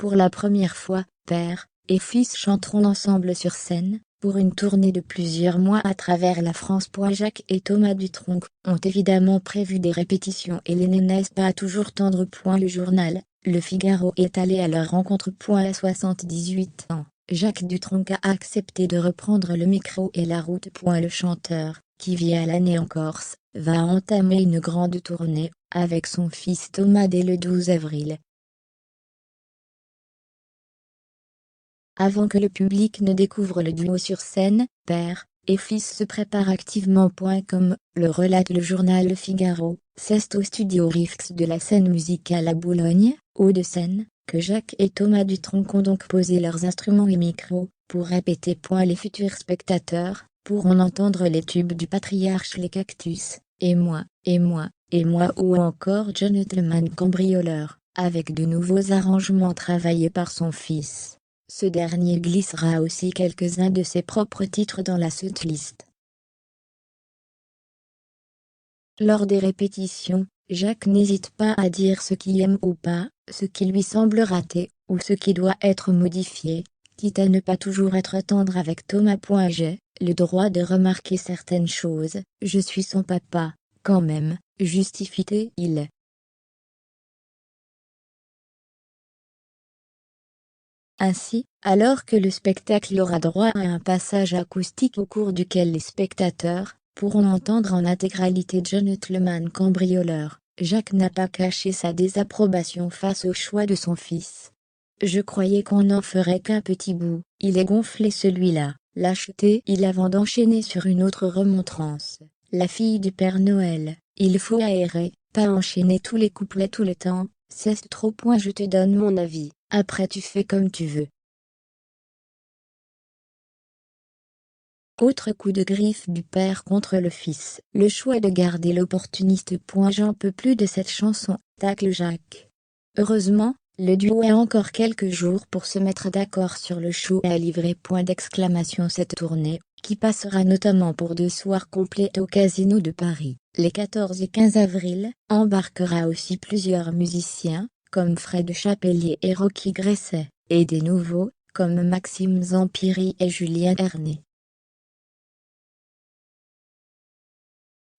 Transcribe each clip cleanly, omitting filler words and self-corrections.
Pour la première fois, père et fils chanteront ensemble sur scène, pour une tournée de plusieurs mois à travers la France. Jacques et Thomas Dutronc ont évidemment prévu des répétitions et les n'est pas toujours tendre. Le journal Le Figaro est allé à leur rencontre. À 78 ans, Jacques Dutronc a accepté de reprendre le micro et la route. Le chanteur, qui vit à l'année en Corse, va entamer une grande tournée, avec son fils Thomas dès le 12 avril. Avant que le public ne découvre le duo sur scène, père et fils se préparent activement. Comme le relate le journal Le Figaro, c'est au studio Rifx de la scène musicale à Boulogne, Hauts-de-Seine, que Jacques et Thomas Dutronc ont donc posé leurs instruments et micros, pour répéter. Les futurs spectateurs pourront entendre les tubes du Patriarche, les Cactus, et moi, ou encore Gentleman Cambrioleur, avec de nouveaux arrangements travaillés par son fils. Ce dernier glissera aussi quelques-uns de ses propres titres dans la setlist. Lors des répétitions, Jacques n'hésite pas à dire ce qu'il aime ou pas, ce qui lui semble raté, ou ce qui doit être modifié, quitte à ne pas toujours être tendre avec Thomas. J'ai le droit de remarquer certaines choses, je suis son papa, quand même, justifie-t-il. Ainsi, alors que le spectacle aura droit à un passage acoustique au cours duquel les spectateurs pourront entendre en intégralité Gentleman Cambrioleur, Jacques n'a pas caché sa désapprobation face au choix de son fils. Je croyais qu'on n'en ferait qu'un petit bout, il est gonflé celui-là, lâcheté-il avant d'enchaîner sur une autre remontrance. La fille du Père Noël, il faut aérer, pas enchaîner tous les couplets tout le temps, c'est trop. Je te donne mon avis, après tu fais comme tu veux. Autre coup de griffe du père contre le fils, le choix de garder l'opportuniste. J'en peux plus de cette chanson, tacle Jacques. Heureusement, le duo a encore quelques jours pour se mettre d'accord sur le show à livrer. Cette tournée, qui passera notamment pour 2 soirs complets au Casino de Paris, les 14 et 15 avril, embarquera aussi plusieurs musiciens, comme Fred Chapelier et Rocky Gresset, et des nouveaux, comme Maxime Zampiri et Julien Herné.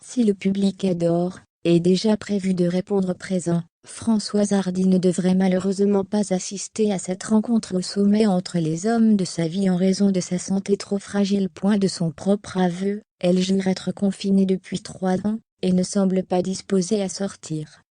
Si le public adore, est déjà prévu de répondre présent, Françoise Hardy ne devrait malheureusement pas assister à cette rencontre au sommet entre les hommes de sa vie en raison de sa santé trop fragile. De son propre aveu, elle jure être confinée depuis 3 ans, et ne semble pas disposée à sortir.